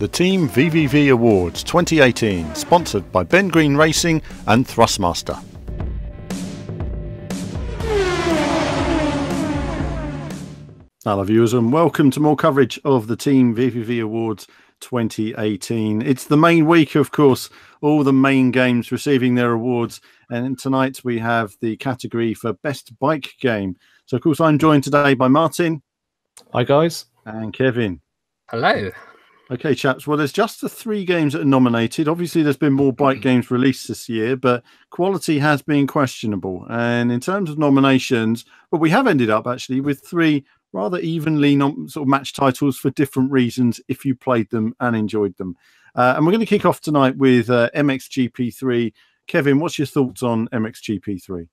The Team VVV Awards 2018, sponsored by Ben Green Racing and Thrustmaster. Hello viewers and welcome to more coverage of the Team VVV Awards 2018. It's the main week, of course, all the main games receiving their awards, and tonight we have the category for Best Bike Game. So of course I'm joined today by Martin. Hi guys. And Kevin. Hello. Okay, chaps. Well, there's just the 3 games that are nominated. Obviously, there's been more bike games released this year, but quality has been questionable. And in terms of nominations, well, we have ended up actually with 3 rather evenly sort of match titles for different reasons if you played them and enjoyed them. And we're going to kick off tonight with Mxgp 3. Kevin, what's your thoughts on Mxgp 3?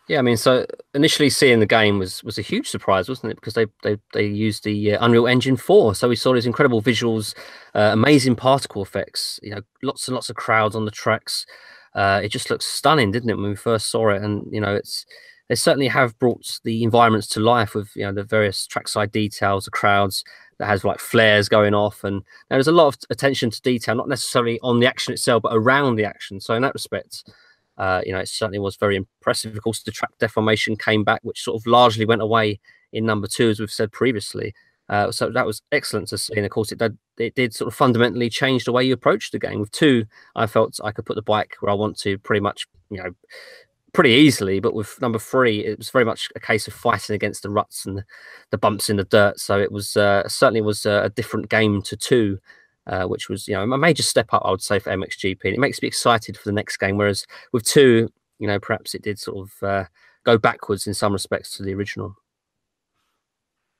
Yeah, I mean, so initially seeing the game was a huge surprise, wasn't it? Because they used the Unreal Engine 4, so we saw these incredible visuals, amazing particle effects. You know, lots and lots of crowds on the tracks. It just looks stunning, didn't it, when we first saw it? And you know, they certainly have brought the environments to life with the various trackside details, the crowds that has like flares going off, and there's a lot of attention to detail, not necessarily on the action itself, but around the action. So in that respect, it certainly was very impressive. Of course, the track deformation came back, which sort of largely went away in number 2, as we've said previously. So that was excellent to see. And of course, it did sort of fundamentally change the way you approach the game. With 2, I felt I could put the bike where I want to pretty much, pretty easily. But with number 3, it was very much a case of fighting against the ruts and the bumps in the dirt. So it was certainly was a different game to 2. Which was, a major step up, I would say, for Mxgp. And it makes me excited for the next game. Whereas with 2, perhaps it did sort of go backwards in some respects to the original.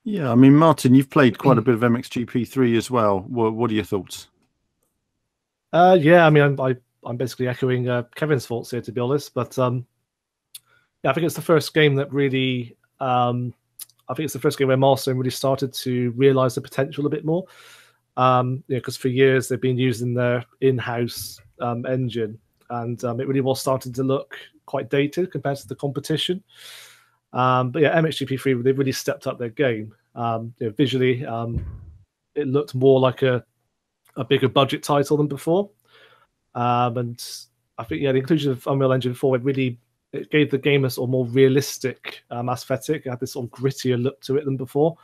Yeah, I mean, Martin, you've played quite a bit of Mxgp 3 as well. What are your thoughts? Yeah, I mean, I'm basically echoing Kevin's thoughts here, to be honest. But yeah, I think it's the first game that really, I think it's the first game where Milestone really started to realize the potential a bit more. Because for years they've been using their in-house engine, and it really was starting to look quite dated compared to the competition. But yeah, Mxgp 3, they really stepped up their game. Visually, it looked more like a bigger budget title than before. And I think the inclusion of Unreal Engine 4 it gave the game a sort of more realistic aesthetic. It had this sort of grittier look to it than before.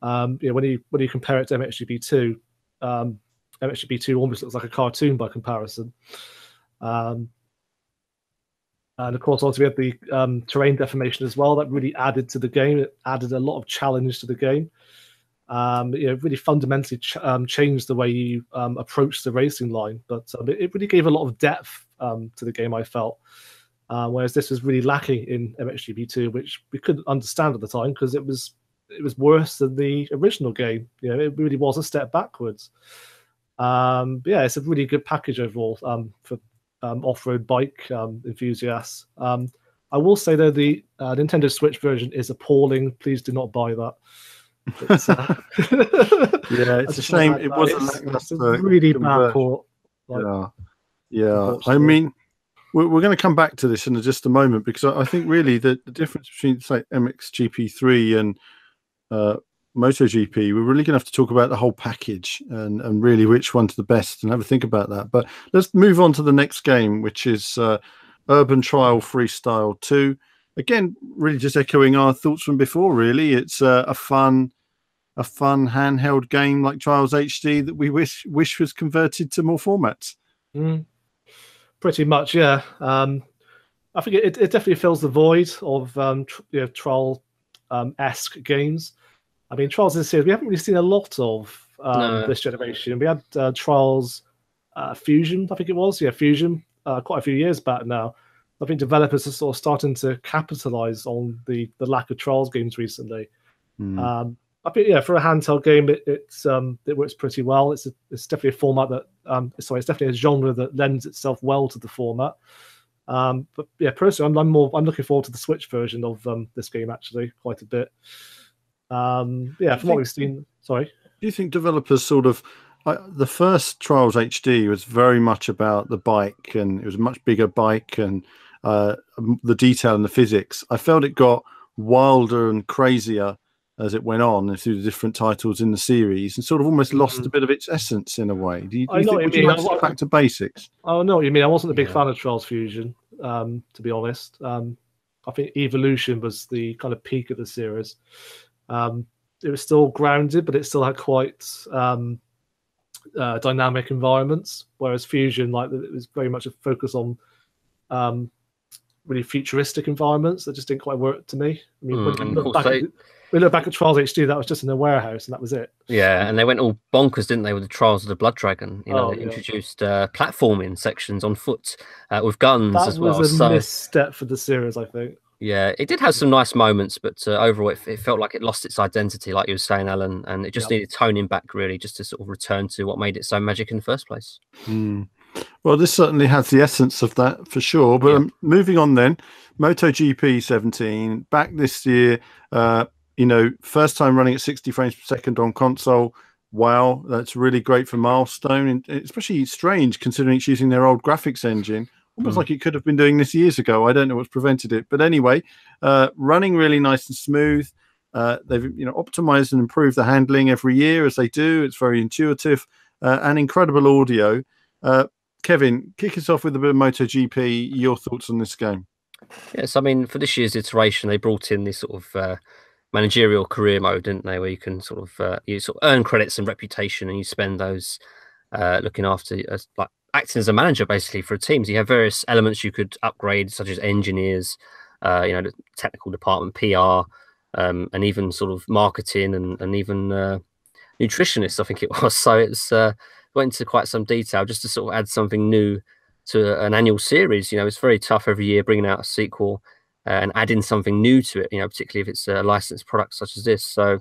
When you compare it to Mxgp 2, Mxgp 2 almost looks like a cartoon by comparison. And of course, also we had the terrain deformation as well. That really added to the game. It added a lot of challenge to the game. It really fundamentally changed the way you approach the racing line. But it really gave a lot of depth to the game, I felt. Whereas this was really lacking in Mxgp 2, which we couldn't understand at the time because it was worse than the original game. It really was a step backwards. But yeah, it's a really good package overall for off-road bike enthusiasts. I will say though, the Nintendo Switch version is appalling. Please do not buy that. Yeah, it's a shame. It wasn't a really bad port. Yeah. I mean, we're going to come back to this in just a moment because I think really the difference between, say, Mxgp 3 and Motogp, we're really going to have to talk about the whole package and really which one's the best and have a think about that. But let's move on to the next game, which is Urban Trial Freestyle 2. Again, really just echoing our thoughts from before, really. It's a fun handheld game like Trials HD that we wish was converted to more formats. Pretty much, yeah. I think it definitely fills the void of Trial-esque games. I mean, Trials this year, we haven't really seen a lot of this generation. We had Trials Fusion, I think it was. Yeah, Fusion, quite a few years back now. I think developers are sort of starting to capitalize on the lack of Trials games recently. I think, yeah, for a handheld game, it works pretty well. It's definitely a format that, it's definitely a genre that lends itself well to the format. But yeah, personally, I'm looking forward to the Switch version of this game actually quite a bit. Yeah, from what we've seen. Sorry. Do you think developers sort of the first Trials HD was very much about the bike, and it was a much bigger bike and the detail and the physics. I felt it got wilder and crazier as it went on and through the different titles in the series, and sort of almost lost a bit of its essence in a way. Do you think, would you like to get back to basics? I know what you mean. I wasn't a big fan of Trials Fusion, to be honest. I think Evolution was the kind of peak of the series. It was still grounded, but it still had quite dynamic environments, whereas Fusion, like, it was very much a focus on really futuristic environments that just didn't quite work to me. I mean, when we look back at Trials HD, that was just in a warehouse and that was it. Yeah, and they went all bonkers, didn't they, with the Trials of the Blood Dragon? You know, they introduced platforming sections on foot with guns as well. That was a misstep for the series, I think. Yeah, it did have some nice moments, but overall it felt like it lost its identity, like you were saying, Alan, and it just needed toning back, really, just to sort of return to what made it so magic in the first place. Well, this certainly has the essence of that for sure. But moving on then, MotoGP 17, back this year, you know, first time running at 60 frames per second on console. Wow, that's really great for Milestone, and especially strange considering it's using their old graphics engine. Almost like it could have been doing this years ago. I don't know what's prevented it. But anyway, running really nice and smooth. They've optimized and improved the handling every year as they do. It's very intuitive and incredible audio. Kevin, kick us off with a bit of MotoGP. Your thoughts on this game? Yes, I mean, for this year's iteration, they brought in this sort of managerial career mode, didn't they, where you can sort of earn credits and reputation, and you spend those looking after like acting as a manager basically for a team. So you have various elements you could upgrade, such as engineers, the technical department, PR, and even sort of marketing and even nutritionists, I think it was. So it's went into quite some detail just to sort of add something new to an annual series. It's very tough every year bringing out a sequel and adding something new to it, particularly if it's a licensed product such as this. So,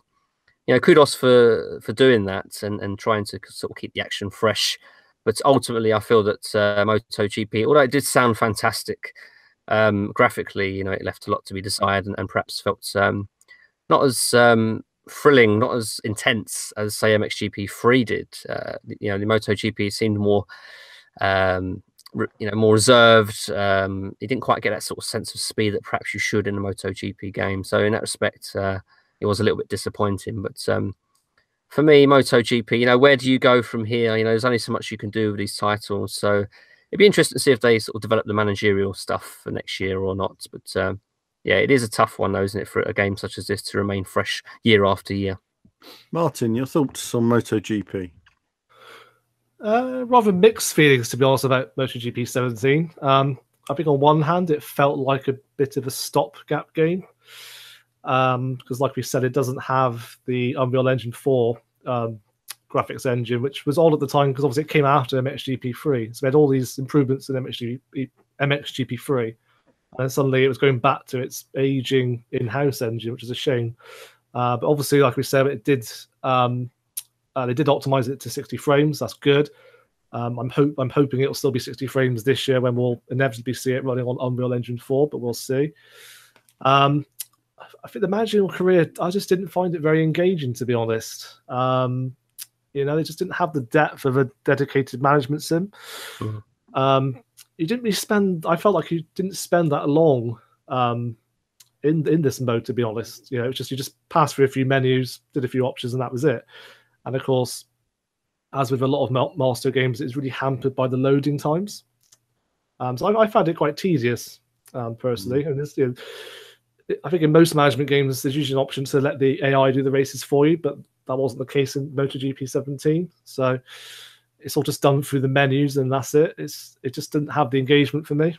kudos for doing that and trying to sort of keep the action fresh. But ultimately, I feel that MotoGP, although it did sound fantastic graphically, it left a lot to be desired and perhaps felt not as thrilling, not as intense as, say, Mxgp 3 did. The MotoGP seemed more, more reserved. You didn't quite get that sort of sense of speed that perhaps you should in a MotoGP game. So in that respect, it was a little bit disappointing. But for me, MotoGP, where do you go from here? There's only so much you can do with these titles. So it'd be interesting to see if they sort of develop the managerial stuff for next year or not. But yeah, it is a tough one, though, isn't it, for a game such as this to remain fresh year after year. Martin, your thoughts on MotoGP? Rather mixed feelings, to be honest, about MotoGP 17. I think on one hand, it felt like a bit of a stopgap game. Because like we said, it doesn't have the Unreal Engine 4 graphics engine, which was old at the time because obviously it came after MXGP 3. So we had all these improvements in MXGP 3. And then suddenly it was going back to its aging in-house engine, which is a shame. But obviously, like we said, it did they did optimize it to 60 frames. That's good. I'm hoping it'll still be 60 frames this year when we'll inevitably see it running on Unreal Engine 4, but we'll see. I think the managerial career, I just didn't find it very engaging, to be honest. They just didn't have the depth of a dedicated management sim. You didn't really spend. I felt like you didn't spend that long in this mode, to be honest. It's just you just passed through a few menus, did a few options, and that was it. And of course, as with a lot of Master games, it's really hampered by the loading times. So I found it quite tedious, personally. And this, I think in most management games, there's usually an option to let the AI do the races for you, but that wasn't the case in MotoGP 17. So it's all just done through the menus, and that's it. It just didn't have the engagement for me.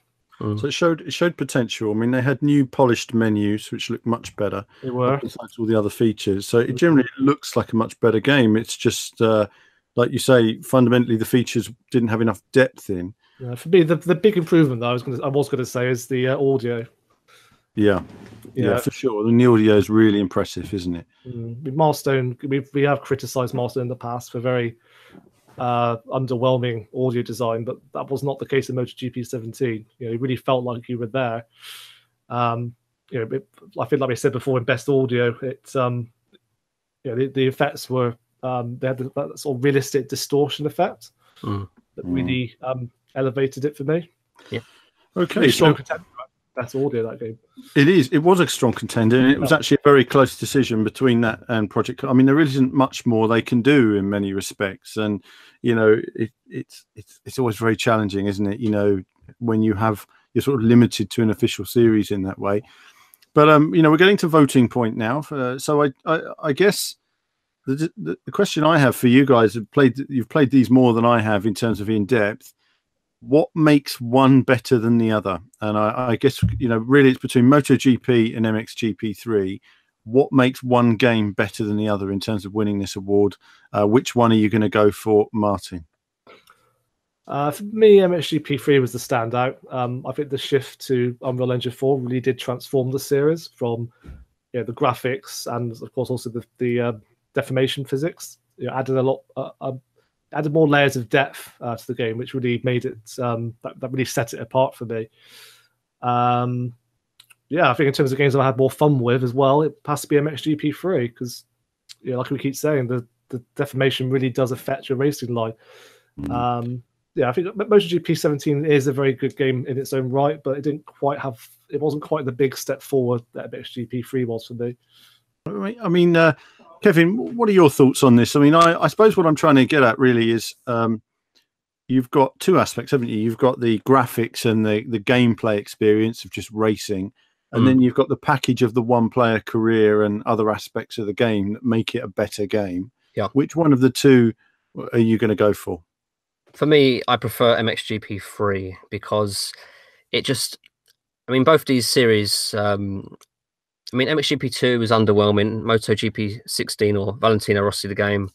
So it showed potential. I mean, they had new polished menus which looked much better. They were, besides all the other features. So it generally looks like a much better game. It's just like you say, fundamentally the features didn't have enough depth in. Yeah, for me, the big improvement that I was going to say is the audio. Yeah, for sure. The audio is really impressive, isn't it? Milestone, we have criticised Milestone in the past for very underwhelming audio design, but that was not the case in MotoGP 17. It really felt like you were there. I think, like I said before, in best audio, the effects were they had that sort of realistic distortion effect that really elevated it for me. Yeah. Okay. So best audio that game. It was a strong contender, and it was actually a very close decision between that and Project. I mean, there isn't much more they can do in many respects, and you know, it's always very challenging, isn't it? You know, when you're sort of limited to an official series in that way. But you know, we're getting to voting point now. So I guess the question I have for you guys, you've played these more than I have in terms of in depth. What makes one better than the other? And I guess, you know, really it's between MotoGP and Mxgp3. What makes one game better than the other in terms of winning this award? Which one are you going to go for, Martin? For me, Mxgp3 was the standout. I think the shift to Unreal Engine 4 really did transform the series from the graphics and, of course, also the deformation physics. Added a lot, added more layers of depth to the game, which really made it that really set it apart for me. I think in terms of games I had more fun with as well, it has to be Mxgp3 because, like we keep saying, the deformation really does affect your racing line. I think MotoGP 17 is a very good game in its own right, but it wasn't quite the big step forward that Mxgp3 was for me. I mean, Kevin, what are your thoughts on this? I mean, I suppose what I'm trying to get at really is you've got two aspects, haven't you? You've got the graphics and the gameplay experience of just racing, and then you've got the package of the one-player career and other aspects of the game that make it a better game. Yeah. Which one of the two are you going to go for? For me, I prefer Mxgp3 because it just, I mean, both these series, I mean, Mxgp2 was underwhelming. MotoGP 16 or Valentino Rossi, the game,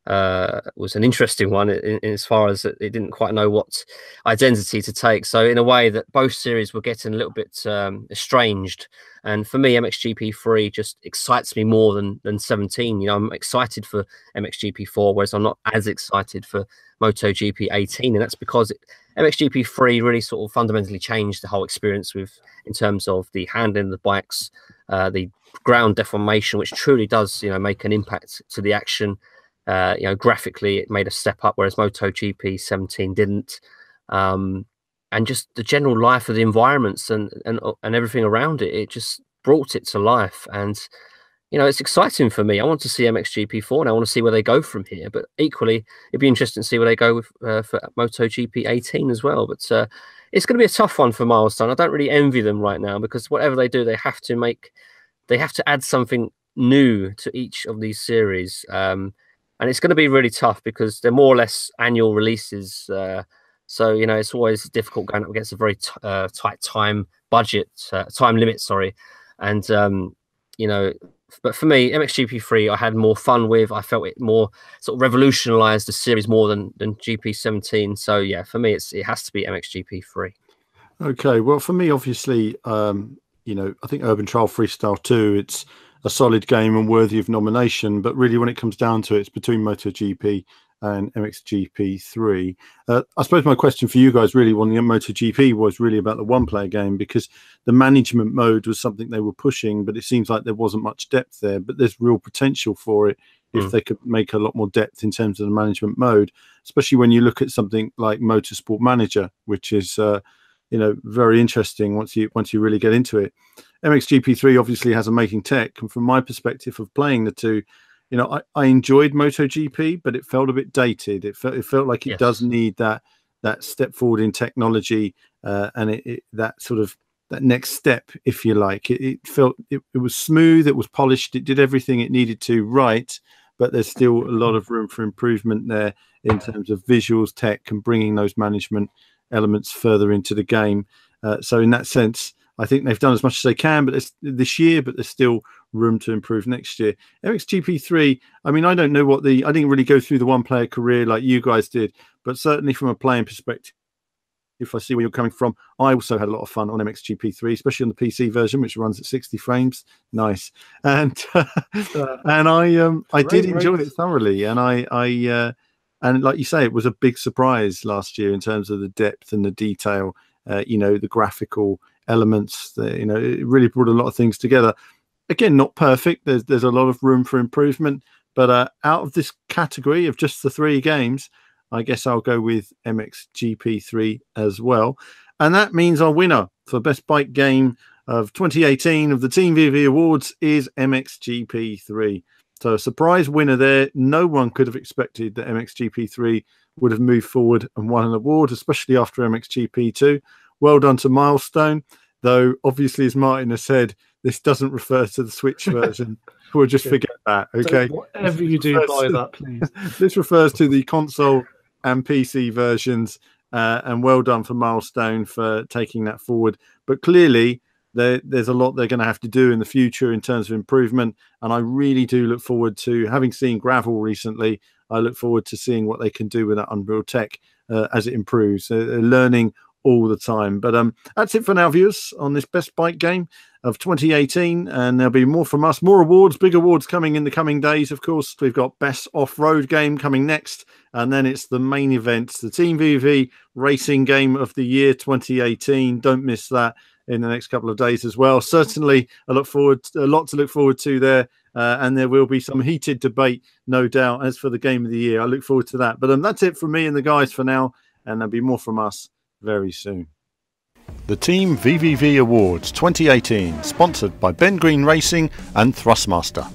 was an interesting one in as far as it didn't quite know what identity to take. So in a way that both series were getting a little bit estranged. And for me, Mxgp3 just excites me more than 17. You know, I'm excited for Mxgp4, whereas I'm not as excited for MotoGP 18. And that's because Mxgp3 really sort of fundamentally changed the whole experience in terms of the handling of the bikes, the ground deformation, which truly does, make an impact to the action. Graphically, it made a step up, whereas MotoGP 17 didn't. And just the general life of the environments and everything around it, it just brought it to life. And, it's exciting for me. I want to see Mxgp4 and I want to see where they go from here. But equally, it'd be interesting to see where they go with for MotoGP 18 as well. But it's going to be a tough one for Milestone. I don't really envy them right now because whatever they do, they have to add something new to each of these series. And it's going to be really tough because they're more or less annual releases. So, it's always difficult going up against a very tight time limit, sorry. And, but for me, Mxgp3, I had more fun with. I felt it more sort of revolutionized the series more than GP17. So, yeah, for me, it has to be Mxgp3. Okay, well, for me, obviously, I think Urban Trial Freestyle 2, it's a solid game and worthy of nomination. But really, when it comes down to it, it's between MotoGP and Mxgp3. I suppose my question for you guys really on the MotoGP was really about the one-player game, because the management mode was something they were pushing, but it seems like there wasn't much depth there. But there's real potential for it if they could make a lot more depth in terms of the management mode, especially when you look at something like Motorsport Manager, which is very interesting once you really get into it. Mxgp3 obviously has amazing tech, and from my perspective of playing the two, I enjoyed MotoGP, but it felt a bit dated. It felt like it does need that step forward in technology, and that next step, if you like. It felt it was smooth, it was polished, it did everything it needed to right, but there's still a lot of room for improvement there in terms of visuals, tech, and bringing those management elements further into the game. So in that sense, I think they've done as much as they can, but this year, but there's still room to improve next year. Mxgp3, I mean, I don't know I didn't really go through the one-player career like you guys did, but certainly from a playing perspective, if I see where you're coming from, I also had a lot of fun on Mxgp3, especially on the PC version, which runs at 60 frames. Nice. And I did enjoy it thoroughly. And and like you say, it was a big surprise last year in terms of the depth and the detail, the graphical elements. It really brought a lot of things together. Again, not perfect. There's a lot of room for improvement. But out of this category of just the three games, I guess I'll go with Mxgp3 as well. And that means our winner for Best Bike Game of 2018 of the Team VVV Awards is Mxgp3. So a surprise winner there. No one could have expected that Mxgp3 would have moved forward and won an award, especially after Mxgp2. Well done to Milestone, though obviously, as Martin has said, this doesn't refer to the Switch version. We'll just forget that, okay? So whatever you do, buy that, please. This refers to the console and PC versions, and well done for Milestone for taking that forward. But clearly, there's a lot they're going to have to do in the future in terms of improvement, and I really do look forward to, having seen Gravel recently, I look forward to seeing what they can do with that Unreal tech as it improves. They're learning all the time. But that's it for now, viewers, on this Best Bike Game of 2018, and there'll be more from us, more awards, big awards coming in the coming days. Of course, we've got Best Off-Road Game coming next, and then it's the main event, the Team VV Racing Game of the Year 2018. Don't miss that in the next couple of days as well. Certainly a lot to look forward to there, and there will be some heated debate, no doubt, as for the Game of the Year. I look forward to that. But that's it from me and the guys for now, and there'll be more from us very soon. The Team VVV Awards 2018, sponsored by Ben Green Racing and Thrustmaster.